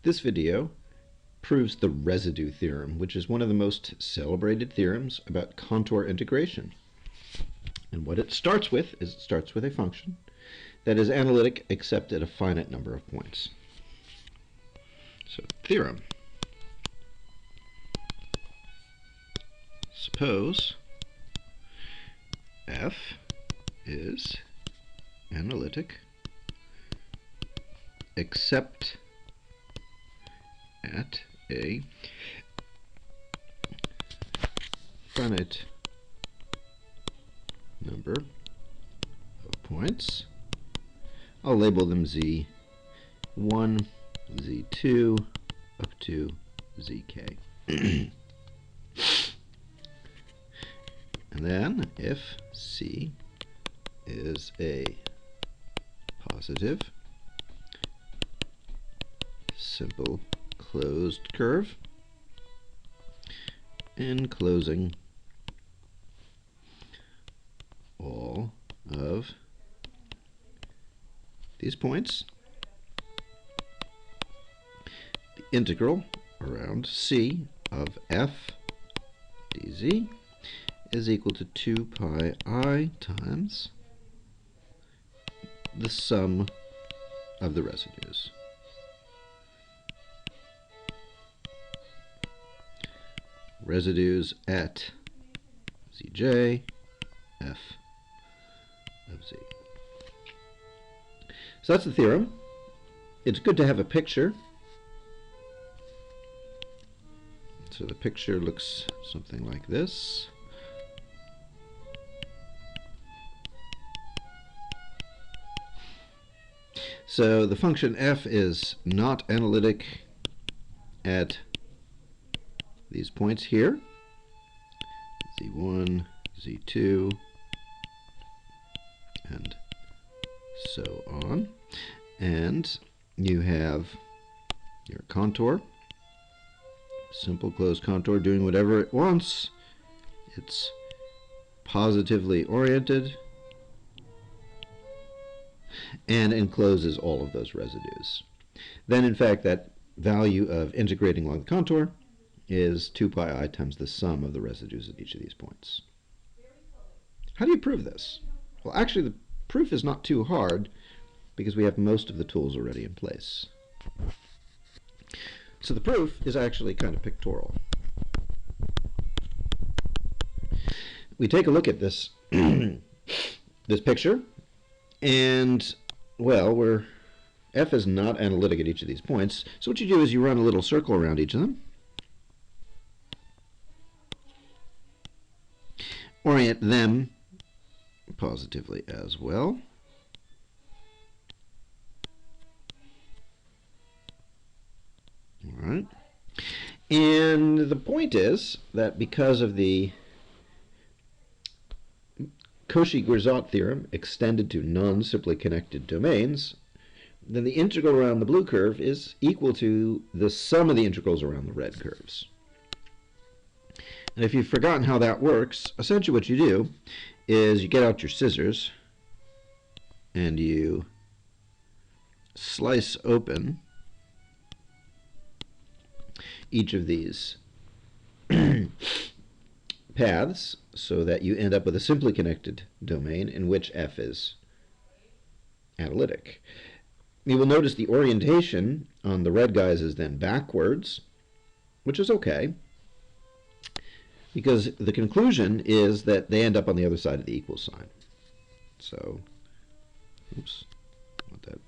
This video proves the residue theorem, which is one of the most celebrated theorems about contour integration. And what it starts with is it starts with a function that is analytic except at a finite number of points. So, theorem. Suppose f is analytic except at a finite number of points. I'll label them Z1, Z2, up to Zk. And then if C is a positive simple closed curve enclosing all of these points, the integral around C of f dz is equal to 2 pi I times the sum of the residues. Residues at Zj, f of Z. So that's the theorem. It's good to have a picture. So the picture looks something like this. So the function f is not analytic at these points here, Z1, Z2, and so on. And you have your contour, simple closed contour doing whatever it wants. It's positively oriented and encloses all of those residues. Then, in fact, that value of integrating along the contour is 2 pi I times the sum of the residues at each of these points. How do you prove this? Well, actually, the proof is not too hard because we have most of the tools already in place. So the proof is actually kind of pictorial. We take a look at this this picture, and well, f is not analytic at each of these points. So what you do is you run a little circle around each of them. Orient them positively as well. All right. And the point is that because of the Cauchy-Grisot theorem extended to non-simply connected domains, then the integral around the blue curve is equal to the sum of the integrals around the red curves. And if you've forgotten how that works, essentially what you do is you get out your scissors and you slice open each of these paths so that you end up with a simply connected domain in which f is analytic. You will notice the orientation on the red guys is then backwards, which is okay, because the conclusion is that they end up on the other side of the equal sign. So, oops, want that.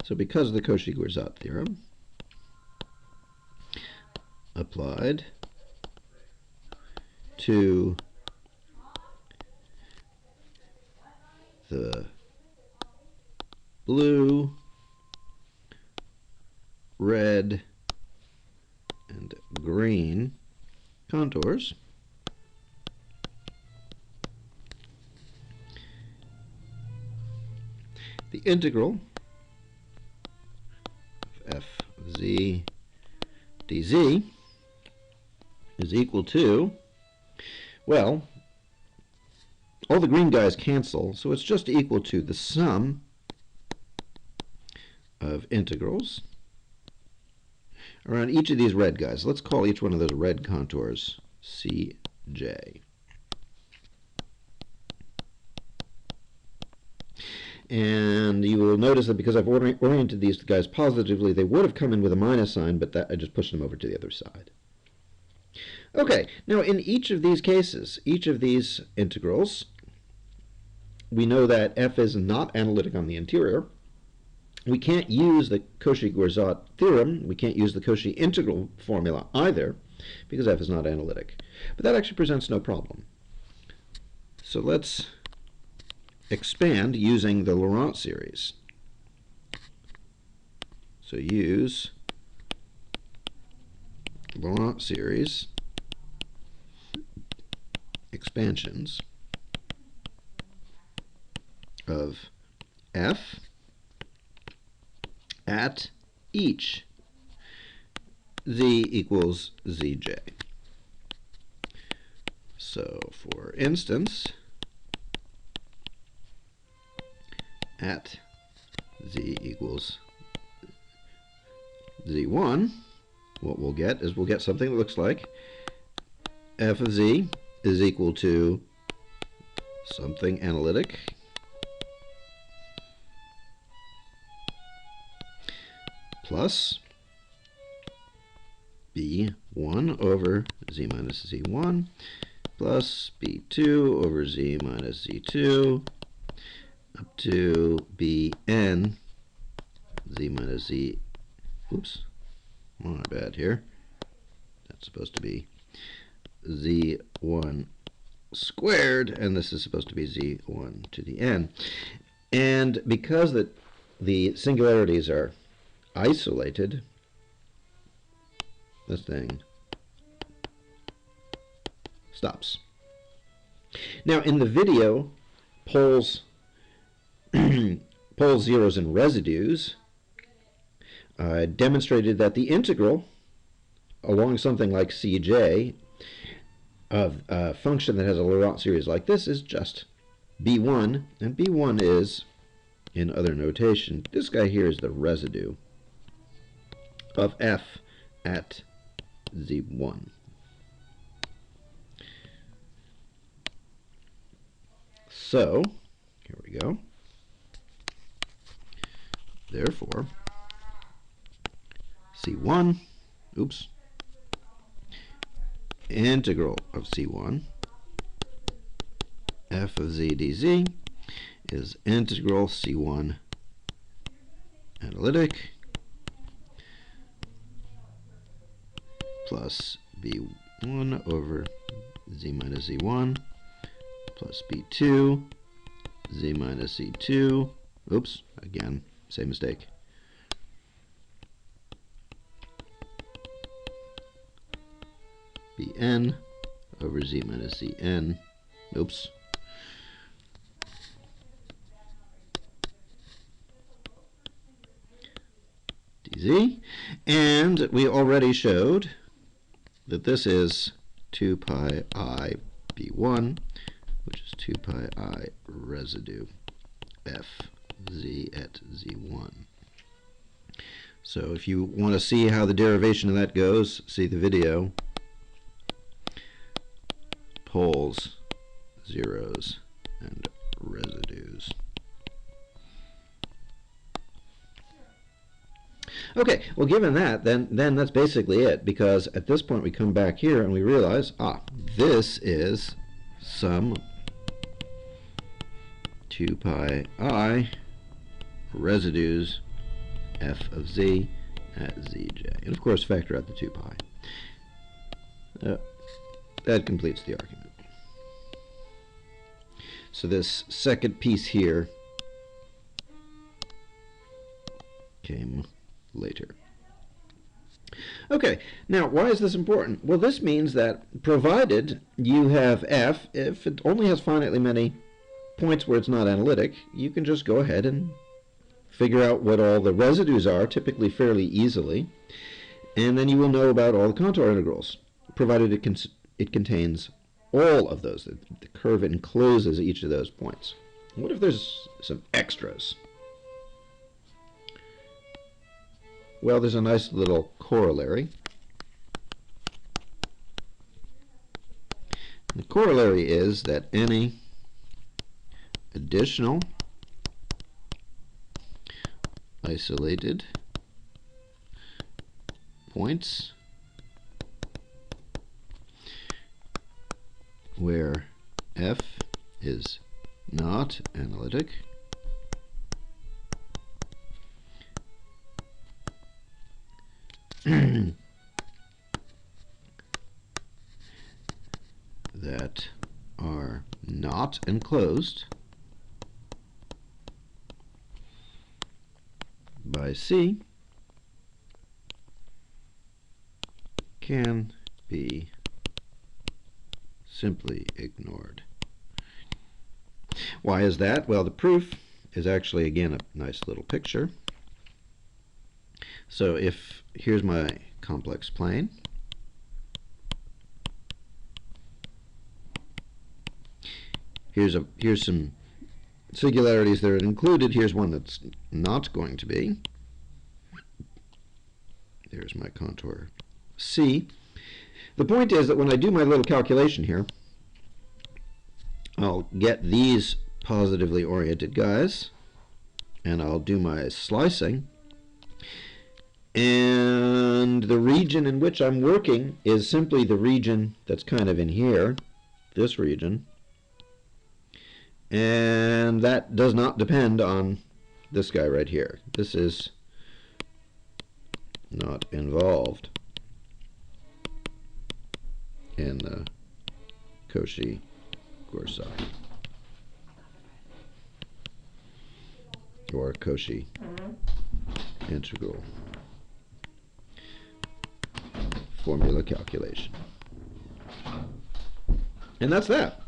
So because of the Cauchy-Grisot theorem applied to the blue, red, and green contours, the integral of f of z dz is equal to, Well, all the green guys cancel, so it's just equal to the sum of integrals around each of these red guys. Let's call each one of those red contours Cj. And you will notice that because I've oriented these guys positively, they would have come in with a minus sign, but that I just pushed them over to the other side. Okay, now in each of these cases, each of these integrals, we know that f is not analytic on the interior. We can't use the Cauchy-Goursat theorem. We can't use the Cauchy integral formula either, because f is not analytic. But that actually presents no problem. So let's expand using the Laurent series. So use Laurent series expansions of f at each z equals zj. So for instance, at z equals z1, what we'll get is we'll get something that looks like f of z is equal to something analytic plus b1 over z minus z1 plus b2 over z minus z2 up to bn z minus z, oops, my bad here, that's supposed to be z1 squared, and this is supposed to be z1 to the n. And because the singularities are isolated, this thing stops. Now in the video, poles, zeros, and residues, demonstrated that the integral along something like Cj of a function that has a Laurent series like this is just b1, and b1 is, in other notation, this guy here is the residue of f at z1. So, here we go. Therefore, c1, oops, integral of c1 f of z dz is integral c1 analytic plus b1 over z minus z1 plus b2 z minus z2, oops, again, same mistake, bn over z minus zn, oops, dz, and we already showed that this is 2 pi I b1, which is 2 pi I residue f z at z1. So if you want to see how the derivation of that goes, see the video. Poles, zeros, and residues. Okay, well given that, then that's basically it, because at this point we come back here and we realize, this is some 2 pi I residues f of z at zj. And of course factor out the 2 pi. That completes the argument. So this second piece here came later. Okay, now why is this important? Well, this means that provided you have f, if it only has finitely many points where it's not analytic, you can just go ahead and figure out what all the residues are, typically fairly easily, and then you will know about all the contour integrals, provided it contains all of those. The curve encloses each of those points. What if there's some extras? Well, there's a nice little corollary. The corollary is that any additional isolated points where f is not analytic that are not enclosed by C can be simply ignored. Why is that? Well, the proof is actually, again, a nice little picture. So if here's my complex plane, here's some singularities that are included. Here's one that's not going to be. There's my contour C. The point is that when I do my little calculation here, I'll get these positively oriented guys, and I'll do my slicing. And the region in which I'm working is simply the region that's kind of in here, this region. And that does not depend on this guy right here. This is not involved in the Cauchy-Gorsac or Cauchy integral formula calculation. And that's that.